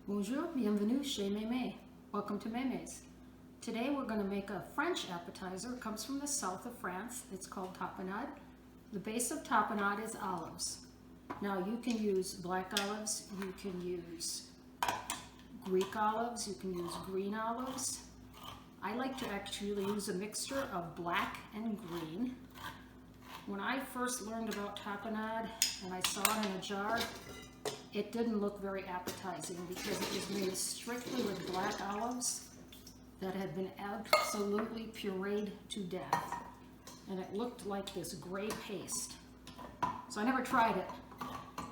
Bonjour, bienvenue chez Mémé. Welcome to Mémé's. Today we're going to make a French appetizer. It comes from the south of France. It's called tapenade. The base of tapenade is olives. Now you can use black olives, you can use Greek olives, you can use green olives. I like to actually use a mixture of black and green. When I first learned about tapenade and I saw it in a jar, it didn't look very appetizing because it was made strictly with black olives that had been absolutely pureed to death. And it looked like this gray paste. So I never tried it.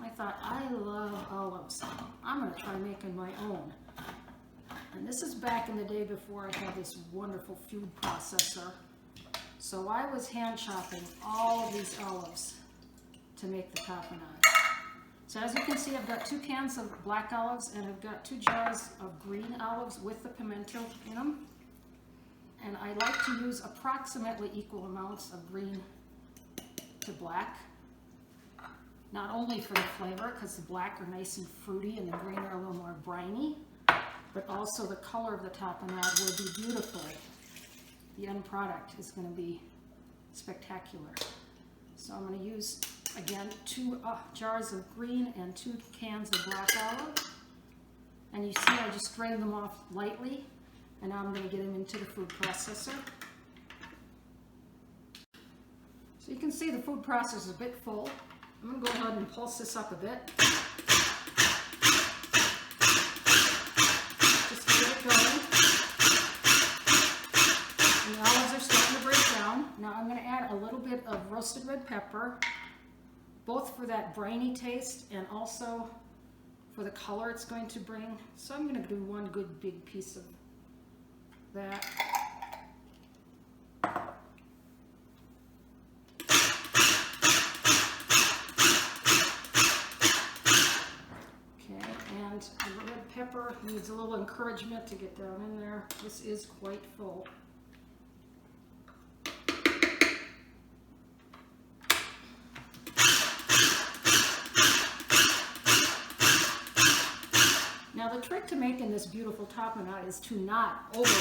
I thought, I love olives. I'm going to try making my own. And this is back in the day before I had this wonderful food processor. So I was hand chopping all of these olives to make the tapenade. So as you can see, I've got 2 cans of black olives and I've got 2 jars of green olives with the pimento in them. And I like to use approximately equal amounts of green to black. Not only for the flavor, because the black are nice and fruity and the green are a little more briny, but also the color of the tapenade will be beautiful. The end product is going to be spectacular. So I'm going to use, again, 2 jars of green and 2 cans of black olive. And you see I just drained them off lightly, and now I'm going to get them into the food processor. So you can see the food processor is a bit full. I'm going to go ahead and pulse this up a bit. Just to get it going. And the olives are starting to break down. Now I'm going to add a little bit of roasted red pepper, both for that briny taste and also for the color it's going to bring. So I'm going to do 1 good big piece of that. Okay, and the red pepper needs a little encouragement to get down in there. This is quite full. Now the trick to making this beautiful tapenade is to not overdo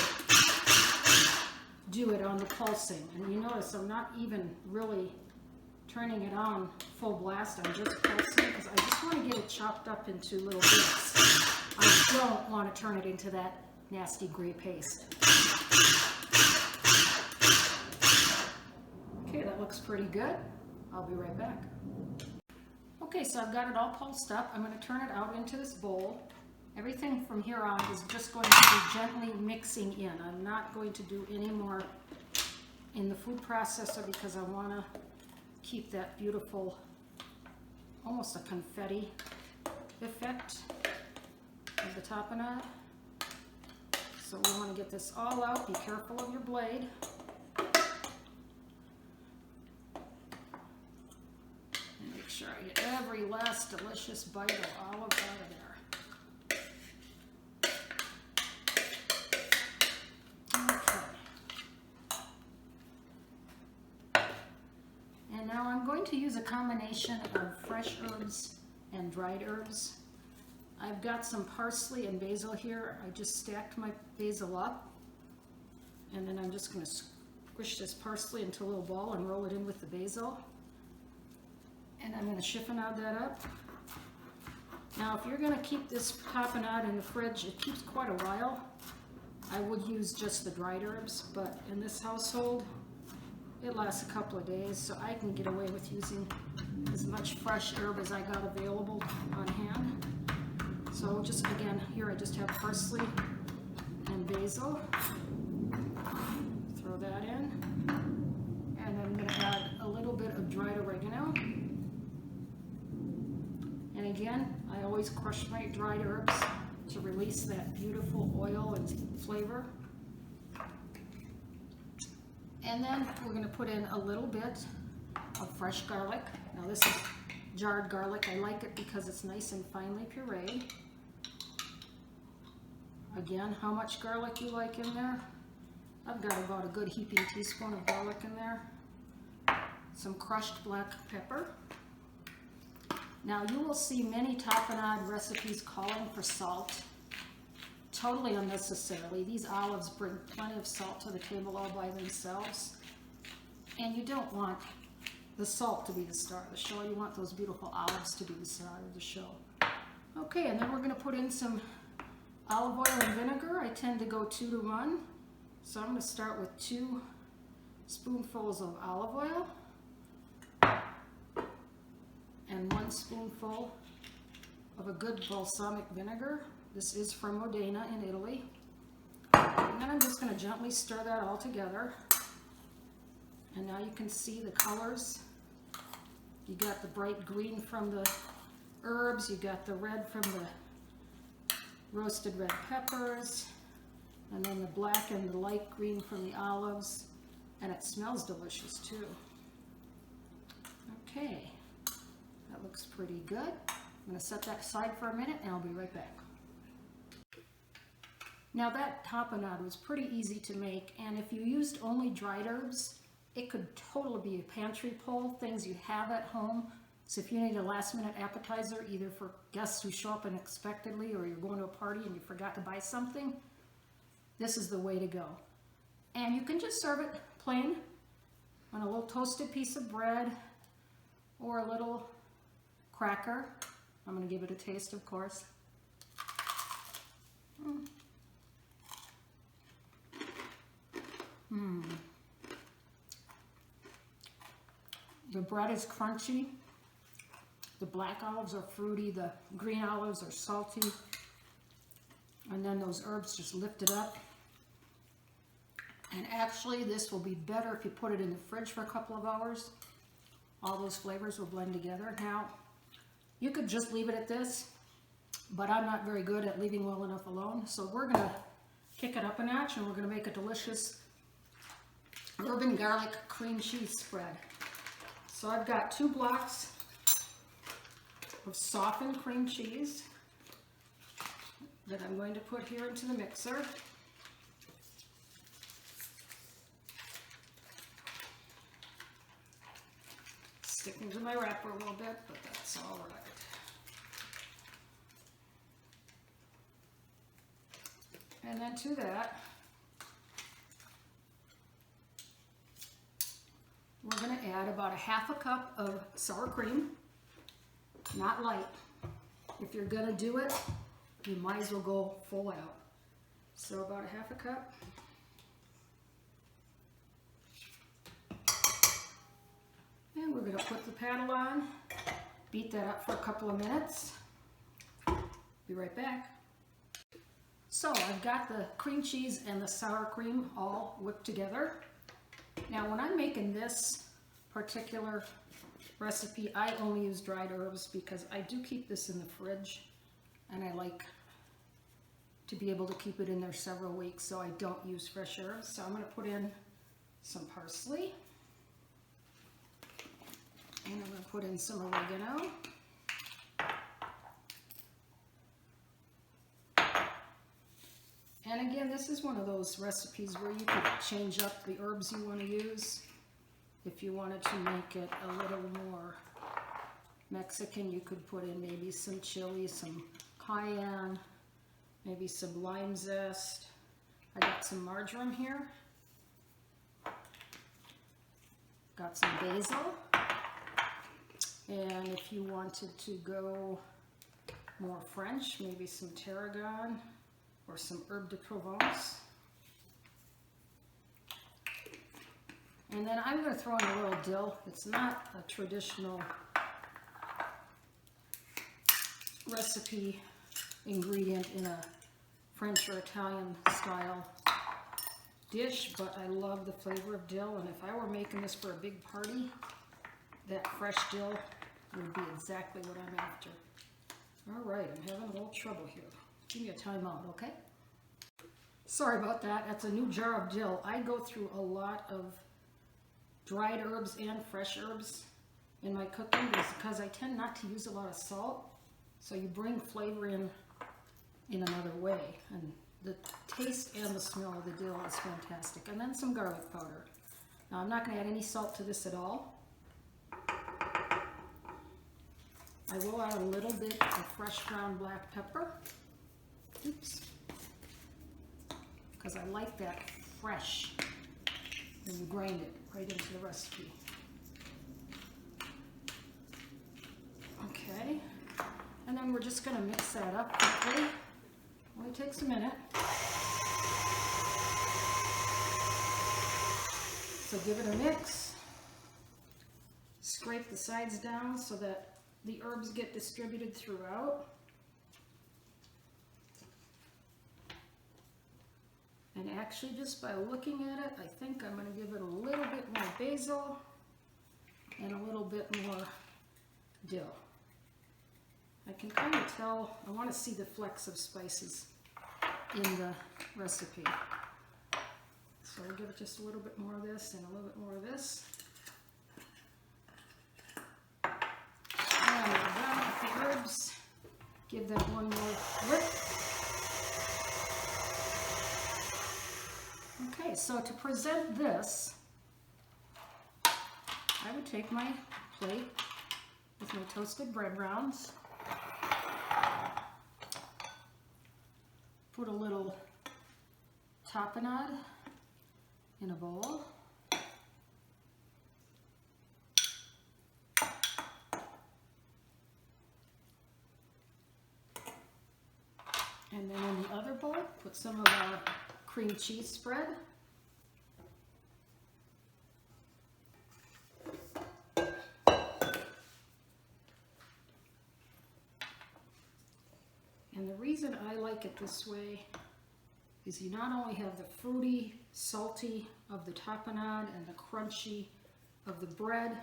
it on the pulsing. And you notice I'm not even really turning it on full blast. I'm just pulsing because I just want to get it chopped up into little bits. I don't want to turn it into that nasty gray paste. Okay, that looks pretty good. I'll be right back. Okay, so I've got it all pulsed up. I'm going to turn it out into this bowl. Everything from here on is just going to be gently mixing in. I'm not going to do any more in the food processor because I want to keep that beautiful, almost a confetti effect of the tapenade. So we want to get this all out. Be careful of your blade. And make sure I get every last delicious bite of olive out of there. Now I'm going to use a combination of fresh herbs and dried herbs. I've got some parsley and basil here. I just stacked my basil up, and then I'm just going to squish this parsley into a little ball and roll it in with the basil. And I'm going to chiffonade that up. Now if you're going to keep this tapenade in the fridge, it keeps quite a while. I would use just the dried herbs, but in this household, it lasts a couple of days, so I can get away with using as much fresh herb as I got available on hand. So just again, here I just have parsley and basil. Throw that in. And I'm going to add a little bit of dried oregano. And again, I always crush my dried herbs to release that beautiful oil and flavor. And then we're going to put in a little bit of fresh garlic. Now this is jarred garlic. I like it because it's nice and finely pureed. Again, how much garlic you like in there? I've got about a good heaping teaspoon of garlic in there. Some crushed black pepper. Now you will see many tapenade recipes calling for salt. totally unnecessarily. These olives bring plenty of salt to the table all by themselves. And you don't want the salt to be the star of the show. You want those beautiful olives to be the star of the show. Okay, and then we're going to put in some olive oil and vinegar. I tend to go 2 to 1. So I'm going to start with 2 spoonfuls of olive oil and 1 spoonful of a good balsamic vinegar. This is from Modena in Italy. And then I'm just going to gently stir that all together. And now you can see the colors. You got the bright green from the herbs, you got the red from the roasted red peppers, and then the black and the light green from the olives, and it smells delicious too. Okay, that looks pretty good. I'm going to set that aside for a minute and I'll be right back. Now that tapenade was pretty easy to make, and if you used only dried herbs, it could totally be a pantry pull, things you have at home. So if you need a last minute appetizer, either for guests who show up unexpectedly or you're going to a party and you forgot to buy something, this is the way to go. And you can just serve it plain on a little toasted piece of bread or a little cracker. I'm going to give it a taste, of course. The bread is crunchy. The black olives are fruity. The green olives are salty. And then those herbs just lift it up. And actually, this will be better if you put it in the fridge for a couple of hours. All those flavors will blend together. Now, you could just leave it at this, but I'm not very good at leaving well enough alone. So we're going to kick it up a notch, and we're going to make a delicious herb and garlic cream cheese spread. So I've got 2 blocks of softened cream cheese that I'm going to put here into the mixer. Sticking to my wrapper a little bit, but that's all right. And then to that, we're going to add about 1/2 cup of sour cream, not light. If you're going to do it, you might as well go full out. So about 1/2 cup. And we're going to put the paddle on, beat that up for a couple of minutes. Be right back. So I've got the cream cheese and the sour cream all whipped together. Now when I'm making this particular recipe, I only use dried herbs because I do keep this in the fridge and I like to be able to keep it in there several weeks, so I don't use fresh herbs. So I'm going to put in some parsley, and I'm going to put in some oregano. And again, this is one of those recipes where you could change up the herbs you want to use. If you wanted to make it a little more Mexican, you could put in maybe some chili, some cayenne, maybe some lime zest. I got some marjoram here. Got some basil. And if you wanted to go more French, maybe some tarragon or some herbe de Provence. And then I'm going to throw in a little dill. It's not a traditional recipe ingredient in a French or Italian style dish, but I love the flavor of dill, and if I were making this for a big party, that fresh dill would be exactly what I'm after. All right, I'm having a little trouble here. Give me a timeout, okay? Sorry about that. That's a new jar of dill. I go through a lot of dried herbs and fresh herbs in my cooking because I tend not to use a lot of salt. So you bring flavor in another way. And the taste and the smell of the dill is fantastic. And then some garlic powder. Now I'm not going to add any salt to this at all. I will add a little bit of fresh ground black pepper. Oops. because I like that fresh when you grind it right into the recipe. Okay, and then we're just going to mix that up quickly. Only takes a minute. So give it a mix. Scrape the sides down so that the herbs get distributed throughout. And actually, just by looking at it, I think I'm going to give it a little bit more basil and a little bit more dill. I can kind of tell, I want to see the flecks of spices in the recipe. So I'll give it just a little bit more of this and a little bit more of this. And we're done with the herbs. Give them one more whip. Okay, so to present this, I would take my plate with my toasted bread rounds, put a little tapenade in a bowl, and then in the other bowl, put some of our cream cheese spread. And the reason I like it this way is you not only have the fruity, salty of the tapenade and the crunchy of the bread,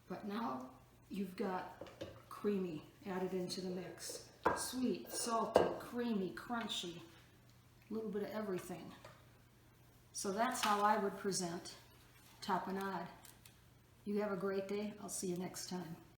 but now you've got creamy added into the mix. Sweet, salty, creamy, crunchy, a little bit of everything. So that's how I would present tapenade. You have a great day. I'll see you next time.